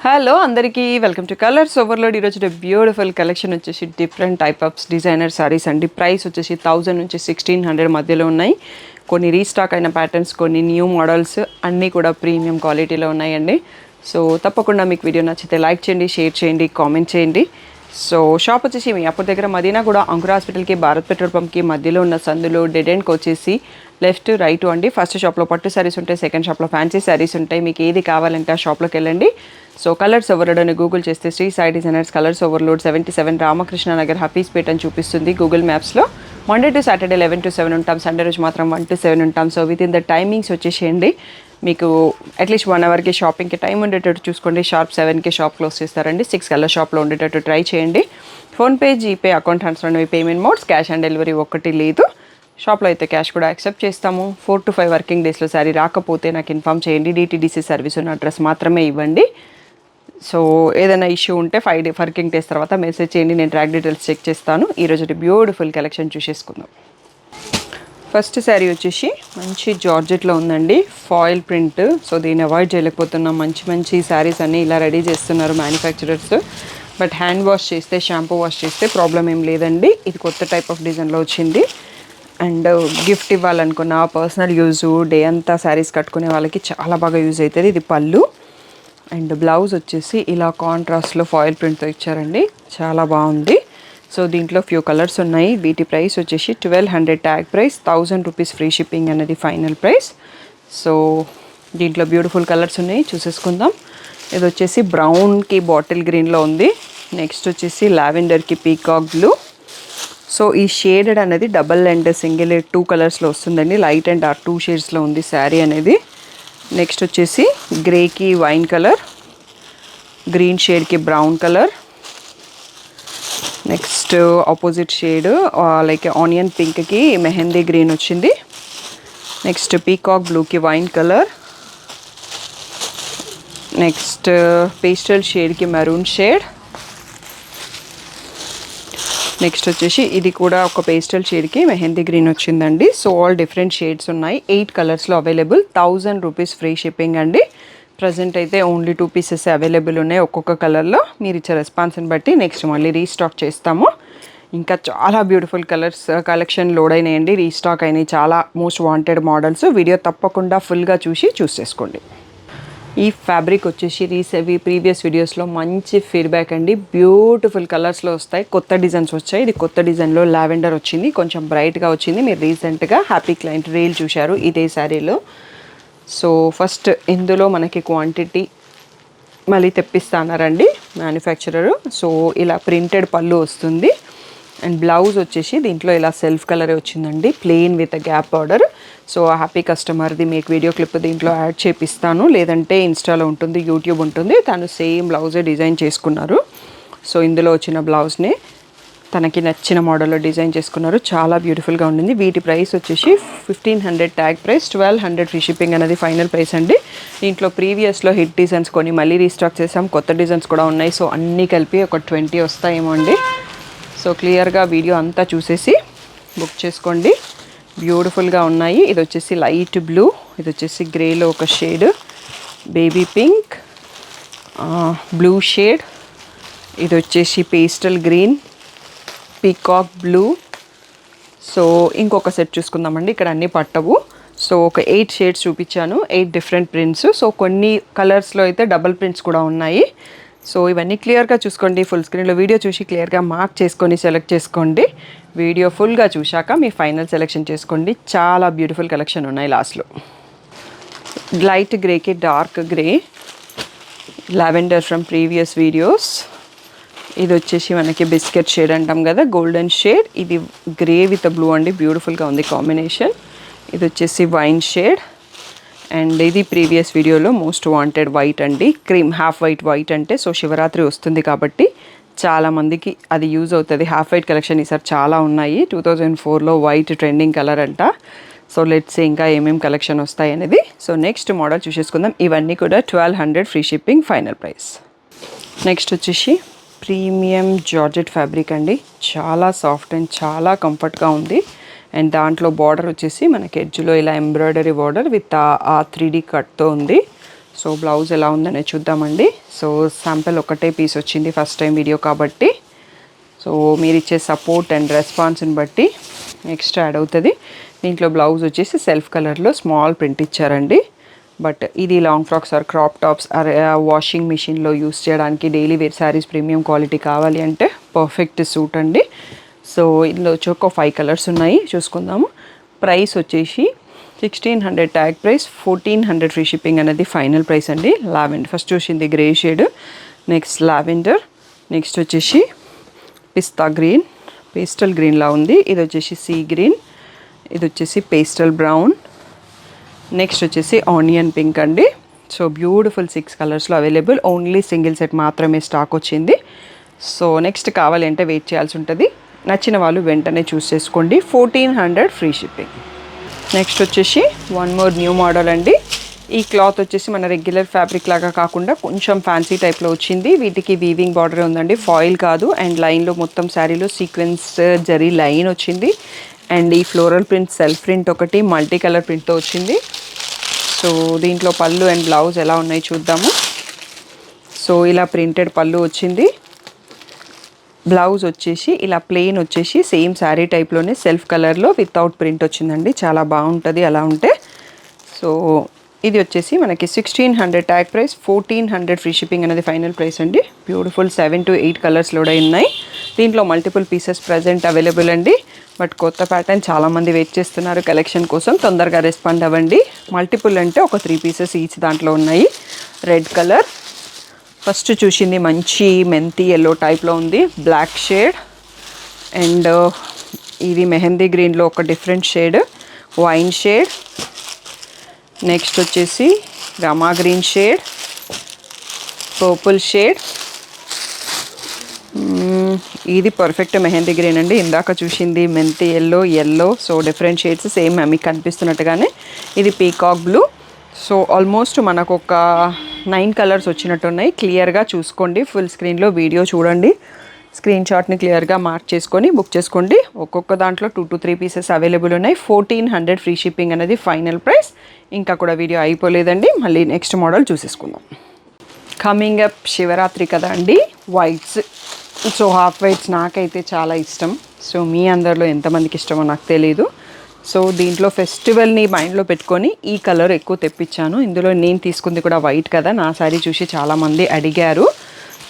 Hello అందరికీ welcome to colours overload. ఈరోజు beautiful collection వచ్చేసి different type of designer saris అండి. ప్రైస్ వచ్చేసి 1000 నుంచి 1600 మధ్యలో ఉన్నాయి. కొన్ని రీస్టాక్ అయిన ప్యాటర్న్స్, కొన్ని న్యూ మోడల్స్ అన్నీ కూడా ప్రీమియం క్వాలిటీలో ఉన్నాయండి. సో తప్పకుండా మీకు వీడియో నచ్చితే లైక్ చేయండి, షేర్ చేయండి, కామెంట్ చేయండి. సో షాప్ వచ్చేసి మీ అప్పటి దగ్గర మదీనా కూడా అంకుర్ హాస్పిటల్కి భారత్ పెట్రోల్ పంప్కి మధ్యలో ఉన్న సందులో డెడ్ ఎండ్కి వచ్చేసి లెఫ్ట్ రైట్ అండి. ఫస్ట్ షాప్లో పట్టు శారీస్ ఉంటాయి, సెకండ్ షాప్లో ఫ్యాన్సీ శారీస్ ఉంటాయి. మీకు ఏది కావాలంటే ఆ షాప్లోకి వెళ్ళండి. సో కలర్స్ ఓవర్లోడ్ అని గూగుల్ చేస్తే Shri Sai designers colours overload 77 Ramakrishna Nagar Hafeezpet అని చూపిస్తుంది గూగుల్ మ్యాప్స్లో. మండే టు సాటర్డే 11 to 7 ఉంటాం, సండే రోజు మాత్రం 1 to 7 ఉంటాం. So with in the timings వచ్చేసేయండి. మీకు అట్లీస్ట్ 1 అవర్కి షాపింగ్కి టైం ఉండేటట్టు చూసుకోండి. షార్ప్ 7కి షాప్ క్లోజ్ చేస్తారండి. 6 కల్లా షాప్లో ఉండేటట్టు ట్రై చేయండి. ఫోన్పే, జీపే, అకౌంట్ ట్రాన్స్ఫర్ అనేవి payment modes. Cash on delivery ఒక్కటి లేదు. షాప్లో అయితే క్యాష్ కూడా యాక్సెప్ట్ చేస్తాము. 4 to 5 వర్కింగ్ డేస్లో శారీ రాకపోతే నాకు ఇన్ఫామ్ చేయండి. DTDC సర్వీస్ ఉన్న అడ్రస్ మాత్రమే ఇవ్వండి. సో ఏదైనా ఇష్యూ ఉంటే 5 వర్కింగ్ డేస్ తర్వాత మెసేజ్ చేయండి, నేను ట్రాక్ డీటెయిల్స్ చెక్ చేస్తాను. ఈరోజు బ్యూటిఫుల్ కలెక్షన్ చూసేసుకుందాం. ఫస్ట్ శారీ వచ్చేసి మంచి జార్జెట్లో ఉందండి, ఫాయిల్ ప్రింట్. సో దీన్ని అవాయిడ్ చేయలేకపోతున్నాం. మంచి మంచి శారీస్ అన్నీ ఇలా రెడీ చేస్తున్నారు మ్యానుఫ్యాక్చరర్స్. బట్ హ్యాండ్ వాష్ చేస్తే, షాంపూ వాష్ చేస్తే ప్రాబ్లం ఏం లేదండి. ఇది కొత్త టైప్ ఆఫ్ డిజైన్లో వచ్చింది. అండ్ గిఫ్ట్ ఇవ్వాలనుకున్న, పర్సనల్ యూజ్, డే అంతా శారీస్ కట్టుకునే వాళ్ళకి చాలా బాగా యూజ్ అవుతుంది. ఇది పళ్ళు. అండ్ బ్లౌజ్ వచ్చేసి ఇలా కాంట్రాస్ట్లో ఫాయిల్ ప్రింట్తో ఇచ్చారండి, చాలా బాగుంది. సో దీంట్లో ఫ్యూ కలర్స్ ఉన్నాయి. వీటి ప్రైస్ వచ్చేసి 1200 tag price, 1000 rupees free shipping అనేది ఫైనల్ ప్రైస్. సో దీంట్లో బ్యూటిఫుల్ కలర్స్ ఉన్నాయి, చూసేసుకుందాం. ఇది వచ్చేసి బ్రౌన్కి బాటిల్ గ్రీన్లో ఉంది. నెక్స్ట్ వచ్చేసి లావెండర్కి పీకాక్ బ్లూ. సో ఈ షేడెడ్ అనేది డబల్ అండ్ సింగిల్ 2 కలర్స్లో వస్తుందండి. లైట్ అండ్ డార్క్ 2 షేడ్స్లో ఉంది శారీ అనేది. నెక్స్ట్ వచ్చేసి గ్రేకి వైన్ కలర్, గ్రీన్ షేడ్కి brown colour. Next opposite shade like onion పింక్కి మెహందీ గ్రీన్ వచ్చింది. నెక్స్ట్ పీకాక్ బ్లూకి వైన్ కలర్. నెక్స్ట్ పేస్టల్ షేడ్కి మెరూన్ షేడ్. నెక్స్ట్ వచ్చేసి ఇది కూడా ఒక పేస్టల్ షేడ్కి మెహందీ గ్రీన్ వచ్చిందండి. సో ఆల్ డిఫరెంట్ షేడ్స్ ఉన్నాయి. 8 కలర్స్లో అవైలబుల్, 1000 రూపీస్ ఫ్రీ షిప్పింగ్ అండి. ప్రజెంట్ అయితే ఓన్లీ 2 పీసెస్ అవైలబుల్ ఉన్నాయి ఒక్కొక్క కలర్లో. మీరు ఇచ్చే రెస్పాన్స్ని బట్టి నెక్స్ట్ మళ్ళీ రీస్టాక్ చేస్తాము. ఇంకా చాలా బ్యూటిఫుల్ కలర్స్ కలెక్షన్ లోడ్ అయినాయండి, రీస్టాక్ అయినాయి. చాలా మోస్ట్ వాంటెడ్ మోడల్స్. వీడియో తప్పకుండా ఫుల్గా చూస్ చేసుకోండి. ఈ ఫ్యాబ్రిక్ వచ్చేసి ప్రీవియస్ వీడియోస్లో మంచి ఫీడ్బ్యాక్ అండి. బ్యూటిఫుల్ కలర్స్లో వస్తాయి, కొత్త డిజైన్స్ వచ్చాయి. ఇది కొత్త డిజైన్లో లావెండర్ వచ్చింది, కొంచెం బ్రైట్గా వచ్చింది. మీరు రీసెంట్గా హ్యాపీ క్లయింట్ రీల్ చూశారు ఇదే శారీలో. సో ఫస్ట్ ఇందులో మనకి క్వాంటిటీ మళ్ళీ తెప్పిస్తానారండి మ్యానుఫ్యాక్చరరు. సో ఇలా ప్రింటెడ్ పళ్ళు వస్తుంది. అండ్ బ్లౌజ్ వచ్చేసి దీంట్లో ఇలా సెల్ఫ్ కలరే వచ్చిందండి, plain with gap border. So happy కస్టమర్ది మీకు వీడియో క్లిప్ దీంట్లో యాడ్ చేపిస్తాను, లేదంటే ఇన్స్టాలో ఉంటుంది, యూట్యూబ్ ఉంటుంది. తను సేమ్ బ్లౌజే డిజైన్ చేసుకున్నారు. సో ఇందులో వచ్చిన బ్లౌజ్ని తనకి నచ్చిన మోడల్లో డిజైన్ చేసుకున్నారు, చాలా బ్యూటిఫుల్గా ఉండింది. వీటి ప్రైస్ వచ్చేసి 1500 ట్యాగ్ ప్రైస్, 1200 ఫ్రీ షిప్పింగ్ అనేది ఫైనల్ ప్రైస్ అండి. దీంట్లో ప్రీవియస్లో హిట్ డిజైన్స్ కొన్ని మళ్ళీ రీస్టాక్ చేసాం, కొత్త డిజైన్స్ కూడా ఉన్నాయి. సో అన్నీ కలిపి ఒక 20 వస్తాయేమో అండి. సో క్లియర్గా వీడియో అంతా చూసేసి బుక్ చేసుకోండి. బ్యూటిఫుల్గా ఉన్నాయి. ఇది వచ్చేసి లైట్ బ్లూ, ఇది వచ్చేసి గ్రేలో ఒక shade, baby pink, blue shade, ఇది వచ్చేసి pastel green, peacock blue. So ఇంకొక సెట్ చూసుకుందామండి. ఇక్కడ అన్నీ పట్టవు. సో ఒక 8 షేడ్స్ చూపించాను, 8 డిఫరెంట్ ప్రింట్స్. సో కొన్ని కలర్స్లో అయితే డబల్ ప్రింట్స్ కూడా ఉన్నాయి. సో ఇవన్నీ క్లియర్గా చూసుకోండి. ఫుల్ స్క్రీన్లో వీడియో చూసి క్లియర్గా మార్క్ చేసుకొని సెలెక్ట్ చేసుకోండి. వీడియో ఫుల్గా చూశాక మీ ఫైనల్ సెలెక్షన్ చేసుకోండి. చాలా బ్యూటిఫుల్ కలెక్షన్ ఉన్నాయి లాస్ట్లో. లైట్ గ్రేకి dark grey, lavender from previous videos. ఇది వచ్చేసి మనకి బిస్కెట్ షేడ్ అంటాం కదా, గోల్డెన్ షేడ్. ఇది గ్రే విత్ బ్లూ అండి, బ్యూటిఫుల్గా ఉంది కాంబినేషన్. ఇది వచ్చేసి వైన్ షేడ్. అండ్ ఇది ప్రీవియస్ వీడియోలో మోస్ట్ వాంటెడ్ వైట్ అండి, క్రీమ్ హాఫ్ వైట్ అంటే. సో శివరాత్రి వస్తుంది కాబట్టి చాలామందికి అది యూజ్ అవుతుంది. హాఫ్ వైట్ కలెక్షన్ ఈసారి చాలా ఉన్నాయి. 2004లో వైట్ ట్రెండింగ్ కలర్ అంట. సో లెట్స్ ఇంకా ఏమేమి కలెక్షన్ వస్తాయి అనేది. సో నెక్స్ట్ మోడల్ చూసేసుకుందాం. ఇవన్నీ కూడా 1200 free shipping final price. Next వచ్చేసి ప్రీమియం జార్జెట్ ఫ్యాబ్రిక్ అండి, చాలా సాఫ్ట్ అండ్ చాలా కంఫర్ట్గా ఉంది. అండ్ దాంట్లో బార్డర్ వచ్చేసి మనకి ఎడ్జ్లో ఇలా ఎంబ్రాయిడరీ బార్డర్ విత్ ఆ 3D కట్తో ఉంది. సో బ్లౌజ్ ఎలా ఉందనే చూద్దామండి. సో శాంపిల్ ఒకటే పీస్ వచ్చింది ఫస్ట్ టైం వీడియో కాబట్టి, సో మీరు ఇచ్చే సపోర్ట్ అండ్ రెస్పాన్స్ని బట్టి ఎక్స్ట్రా యాడ్ అవుతుంది. దీంట్లో బ్లౌజ్ వచ్చేసి సెల్ఫ్ కలర్లో స్మాల్ ప్రింట్ ఇచ్చారండి. బట్ ఇది long frocks or crop tops or washing మిషన్లో యూస్ చేయడానికి daily wear saris premium quality కావాలి అంటే పర్ఫెక్ట్ సూట్ అండి. సో ఇందులో వచ్చి ఒక 5 కలర్స్ ఉన్నాయి, చూసుకుందాము. ప్రైస్ వచ్చేసి 1600 ట్యాగ్ ప్రైస్, 1400 ఫ్రీ షిప్పింగ్ అనేది ఫైనల్ ప్రైస్ అండి. లావెండర్ ఫస్ట్ చూసింది grey shade, next lavender, next వచ్చేసి పిస్తా గ్రీన్, పేస్టల్ గ్రీన్లా ఉంది. ఇది వచ్చేసి సీ గ్రీన్, ఇది వచ్చేసి పేస్టల్ బ్రౌన్, నెక్స్ట్ వచ్చేసి ఆనియన్ పింక్ అండి. సో బ్యూటిఫుల్ 6 కలర్స్లో అవైలబుల్. ఓన్లీ సింగిల్ సెట్ మాత్రమే స్టాక్ వచ్చింది. సో నెక్స్ట్ కావాలి అంటే వెయిట్ చేయాల్సి ఉంటుంది. నచ్చిన వాళ్ళు వెంటనే చూస్ చేసుకోండి. 1400 ఫ్రీ షిప్పింగ్. నెక్స్ట్ వచ్చేసి వన్ మోర్ న్యూ మోడల్ అండి. ఈ క్లాత్ వచ్చేసి మన రెగ్యులర్ ఫ్యాబ్రిక్ లాగా కాకుండా కొంచెం ఫ్యాన్సీ టైప్లో వచ్చింది. వీటికి వీవింగ్ బార్డర్ ఉందండి, ఫాయిల్ కాదు. అండ్ లైన్లో మొత్తం శారీలో సీక్వెన్స్ జరీ లైన్ వచ్చింది. అండ్ ఈ ఫ్లోరల్ ప్రింట్ సెల్ఫ్ ప్రింట్ ఒకటి మల్టీ కలర్ ప్రింట్తో వచ్చింది. సో దీంట్లో పళ్ళు అండ్ బ్లౌజ్ ఎలా ఉన్నాయి చూద్దాము. సో ఇలా ప్రింటెడ్ పళ్ళు వచ్చింది. బ్లౌజ్ వచ్చేసి ఇలా ప్లెయిన్ వచ్చేసి సేమ్ శారీ టైప్లోనే సెల్ఫ్ కలర్లో వితౌట్ ప్రింట్ వచ్చిందండి. చాలా బాగుంటుంది అలా ఉంటే. సో ఇది వచ్చేసి మనకి 1600 ట్యాగ్ ప్రైస్, 1400 ఫ్రీ షిప్పింగ్ అనేది ఫైనల్ ప్రైస్ అండి. బ్యూటిఫుల్ 7 to 8 కలర్స్లో ఉన్నాయి. దీంట్లో మల్టిపుల్ పీసెస్ ప్రజెంట్ అవైలబుల్ అండి. బట్ కొత్త ప్యాటర్న్ చాలామంది వెయిట్ చేస్తున్నారు కలెక్షన్ కోసం, తొందరగా రెస్పాండ్ అవ్వండి. మల్టిపుల్ అంటే ఒక 3 పీసెస్ ఈచ్ దాంట్లో ఉన్నాయి. రెడ్ కలర్ ఫస్ట్ చూసింది మంచి మెంతి ఎల్లో టైప్లో ఉంది, బ్లాక్ షేడ్. అండ్ ఇది మెహందీ గ్రీన్లో ఒక different shade, wine shade. Next వచ్చేసి రమా గ్రీన్ షేడ్, పర్పుల్ షేడ్. ఇది పర్ఫెక్ట్ మెహందీ గ్రీన్ అండి. ఇందాక చూసింది మెంతి yellow. So different shades same మీకు కనిపిస్తున్నట్టుగానే. ఇది పీకాక్ బ్లూ. సో ఆల్మోస్ట్ మనకు ఒక 9 కలర్స్ వచ్చినట్టున్నాయి. క్లియర్గా చూసుకోండి, ఫుల్ స్క్రీన్లో వీడియో చూడండి. స్క్రీన్ షాట్ని క్లియర్గా మార్క్ చేసుకొని బుక్ చేసుకోండి. ఒక్కొక్క దాంట్లో 2 to 3 పీసెస్ అవైలబుల్ ఉన్నాయి. 1400 ఫ్రీ షిప్పింగ్ అనేది ఫైనల్ ప్రైస్. ఇంకా కూడా వీడియో అయిపోలేదండి, మళ్ళీ నెక్స్ట్ మోడల్ చూసేసుకుందాం. కమింగ్ అప్ శివరాత్రి కదా అండి, వైట్స్. సో హాఫ్ వైట్స్ నాకైతే చాలా ఇష్టం. సో మీ అందరిలో ఎంతమందికి ఇష్టమో నాకు తెలీదు. సో దీంట్లో ఫెస్టివల్ని మైండ్లో పెట్టుకొని ఈ కలర్ ఎక్కువ తెప్పించాను. ఇందులో నేను తీసుకుంది కూడా వైట్ కదా, నా శారీ చూసి చాలామంది అడిగారు.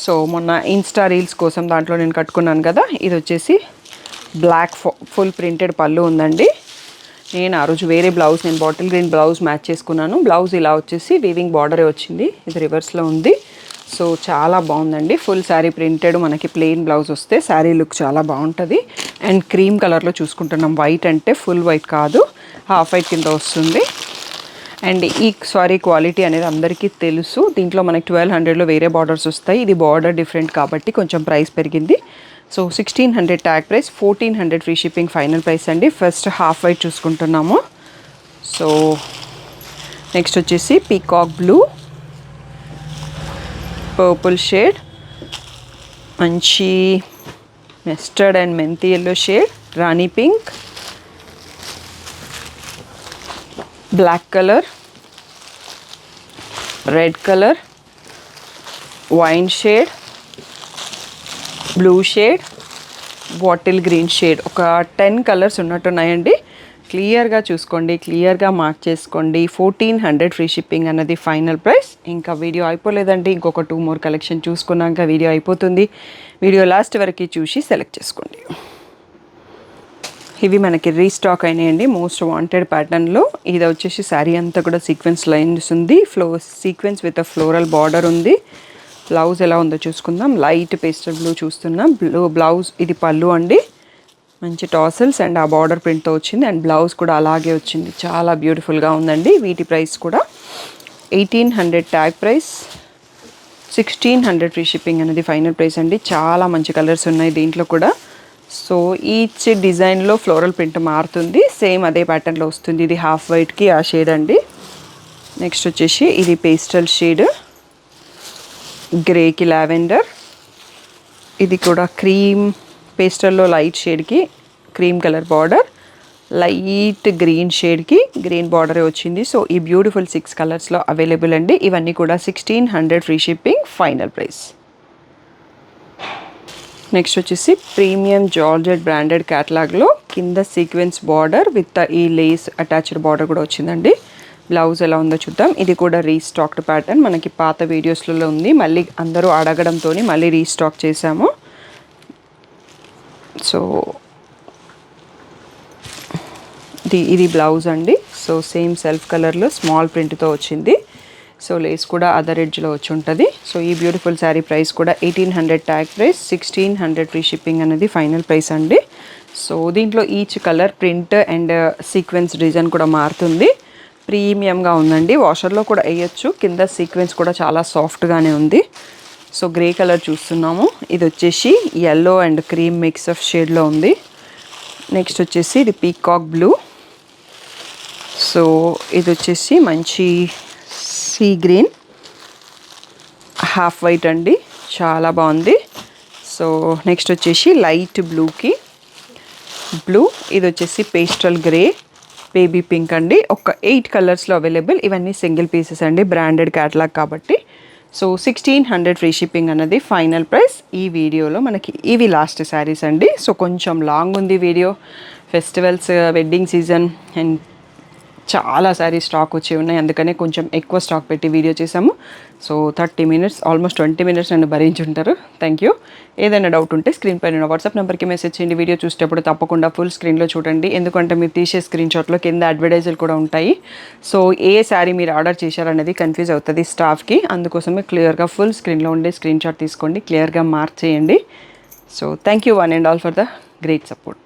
సో మొన్న ఇన్స్టా రీల్స్ కోసం దాంట్లో నేను కట్టుకున్నాను కదా. ఇది వచ్చేసి బ్లాక్ ఫుల్ ప్రింటెడ్ పళ్ళు ఉందండి. నేను ఆ రోజు వేరే బ్లౌజ్, నేను బాటిల్ గ్రీన్ బ్లౌజ్ మ్యాచ్ చేసుకున్నాను. బ్లౌజ్ ఇలా వచ్చేసి వీవింగ్ బార్డరే వచ్చింది, ఇది రివర్స్లో ఉంది. సో చాలా బాగుందండి. ఫుల్ శారీ ప్రింటెడ్, మనకి ప్లెయిన్ బ్లౌజ్ వస్తే శారీ లుక్ చాలా బాగుంటుంది. అండ్ క్రీమ్ కలర్లో చూసుకుంటున్నాం. వైట్ అంటే ఫుల్ వైట్ కాదు, హాఫ్ వైట్ కింద వస్తుంది. అండ్ ఈ సారీ క్వాలిటీ అనేది అందరికీ తెలుసు. దీంట్లో మనకి 1200లో వేరే బార్డర్స్ వస్తాయి. ఇది బార్డర్ డిఫరెంట్ కాబట్టి కొంచెం ప్రైస్ పెరిగింది. So 1600 tag price, 1400 free shipping final price అండి. ఫస్ట్ హాఫ్ వైట్ చూసుకుంటున్నాము. సో నెక్స్ట్ వచ్చేసి పీకాక్ బ్లూ, పర్పుల్ షేడ్, మంచి మస్టర్డ్ అండ్ మెంతి ఎల్లో షేడ్, రాణి pink, black colour, red colour, wine shade, blue shade, bottle green shade. ఒక 10 colours ఉన్నట్టున్నాయండి. క్లియర్గా చూసుకోండి, క్లియర్గా మార్క్ చేసుకోండి. 1400 ఫ్రీ షిప్పింగ్ అన్నది ఫైనల్ ప్రైస్. ఇంకా వీడియో అయిపోలేదండి, ఇంకొక 2 more కలెక్షన్ చూసుకున్నాక వీడియో అయిపోతుంది. వీడియో లాస్ట్ వరకు చూసి సెలెక్ట్ చేసుకోండి. ఇవి మనకి రీస్టాక్ అయినాయండి మోస్ట్ వాంటెడ్ ప్యాటర్న్లో. ఇది వచ్చేసి శారీ అంతా కూడా సీక్వెన్స్ లైన్స్ ఉంది, సీక్వెన్స్ విత్ ఫ్లోరల్ బార్డర్ ఉంది. బ్లౌజ్ ఎలా ఉందో చూసుకుందాం. లైట్ పేస్టల్ బ్లూ చూస్తున్నాం. బ్లౌజ్ ఇది పళ్ళు అండి, మంచి టాసల్స్ అండ్ ఆ బార్డర్ ప్రింట్తో వచ్చింది. అండ్ బ్లౌజ్ కూడా అలాగే వచ్చింది, చాలా బ్యూటిఫుల్గా ఉందండి. వీటి ప్రైస్ కూడా 1800 ట్యాగ్ ప్రైస్, 1600 ఫ్రీ షిప్పింగ్ అనేది ఫైనల్ ప్రైస్ అండి. చాలా మంచి కలర్స్ ఉన్నాయి దీంట్లో కూడా. సో ఈచ్ డిజైన్లో ఫ్లోరల్ ప్రింట్ మారుతుంది, సేమ్ అదే ప్యాటర్న్లో వస్తుంది. ఇది హాఫ్ వైట్కి ఆ షేడ్ అండి. నెక్స్ట్ వచ్చేసి ఇది పేస్టల్ షేడ్, గ్రేకి లావెండర్. ఇది కూడా క్రీమ్ పేస్టల్లో లైట్ షేడ్కి cream colour border. Light green షేడ్కి గ్రీన్ బార్డరే వచ్చింది. సో ఈ బ్యూటిఫుల్ 6 కలర్స్లో అవైలబుల్ అండి. ఇవన్నీ కూడా 1600 free shipping, final price. Next వచ్చేసి ప్రీమియం జార్జెట్ బ్రాండెడ్ క్యాటలాగ్లో కింద సీక్వెన్స్ బార్డర్ విత్ ఈ లేస్ అటాచ్డ్ బార్డర్ కూడా వచ్చిందండి. బ్లౌజ్ ఎలా ఉందో చూద్దాం. ఇది కూడా రీస్టాక్డ్ ప్యాటర్న్, మనకి పాత వీడియోస్లలో ఉంది, మళ్ళీ అందరూ అడగడంతో మళ్ళీ రీస్టాక్ చేశాము. సో ఇది బ్లౌజ్ అండి. సో సేమ్ సెల్ఫ్ కలర్లో స్మాల్ ప్రింట్తో వచ్చింది. సో లేస్ కూడా అదర్ ఎడ్జ్లో వచ్చి ఉంటుంది. సో ఈ బ్యూటిఫుల్ శారీ ప్రైస్ కూడా 1800 ట్యాగ్ ప్రైస్, 1600 ఫ్రీ షిప్పింగ్ అనేది ఫైనల్ ప్రైస్ అండి. సో దీంట్లో each colour print and sequence design కూడా మారుతుంది. ప్రీమియంగా ఉందండి, వాషర్లో కూడా వేయచ్చు. కింద సీక్వెన్స్ కూడా చాలా సాఫ్ట్గానే ఉంది. సో గ్రే కలర్ చూస్తున్నాము. ఇది వచ్చేసి yellow and cream mix of షేడ్లో ఉంది. నెక్స్ట్ వచ్చేసి ఇది పీకాక్ బ్లూ. సో ఇది వచ్చేసి మంచి సీ గ్రీన్ హాఫ్ వైట్ అండి, చాలా బాగుంది. సో నెక్స్ట్ వచ్చేసి లైట్ బ్లూకి బ్లూ. ఇది వచ్చేసి పేస్టల్ గ్రే, బేబీ పింక్ అండి. ఒక 8 కలర్స్లో అవైలబుల్. ఇవన్నీ సింగిల్ పీసెస్ అండి, బ్రాండెడ్ క్యాటలాగ్ కాబట్టి. సో 1600 ఫ్రీ షిప్పింగ్ అన్నది ఫైనల్ ప్రైస్. ఈ వీడియోలో మనకి ఇవి లాస్ట్ శారీస్ అండి. సో కొంచెం లాంగ్ ఉంది video, festivals, wedding season and చాలా శారీస్ స్టాక్ వచ్చి ఉన్నాయి, అందుకనే కొంచెం ఎక్కువ స్టాక్ పెట్టి వీడియో చేసాము. సో 30 మినిట్స్, ఆల్మోస్ట్ 20 మినిట్స్ నన్ను భరించుంటారు. Thank you. ఏదైనా డౌట్ ఉంటే స్క్రీన్ పైన వాట్సాప్ నెంబర్కి మెసేజ్ చేయండి. వీడియో చూసేటప్పుడు తప్పకుండా ఫుల్ స్క్రీన్లో చూడండి, ఎందుకంటే మీరు తీసే స్క్రీన్ షాట్లో కింద అడ్వర్టైజులు కూడా ఉంటాయి. సో ఏ శారీ మీరు ఆర్డర్ చేశారనేది కన్ఫ్యూజ్ అవుతుంది స్టాఫ్కి, అందుకోసమే క్లియర్గా ఫుల్ స్క్రీన్లో ఉండే స్క్రీన్ షాట్ తీసుకోండి, క్లియర్గా మార్క్ చేయండి. So thank you one and all for the great support.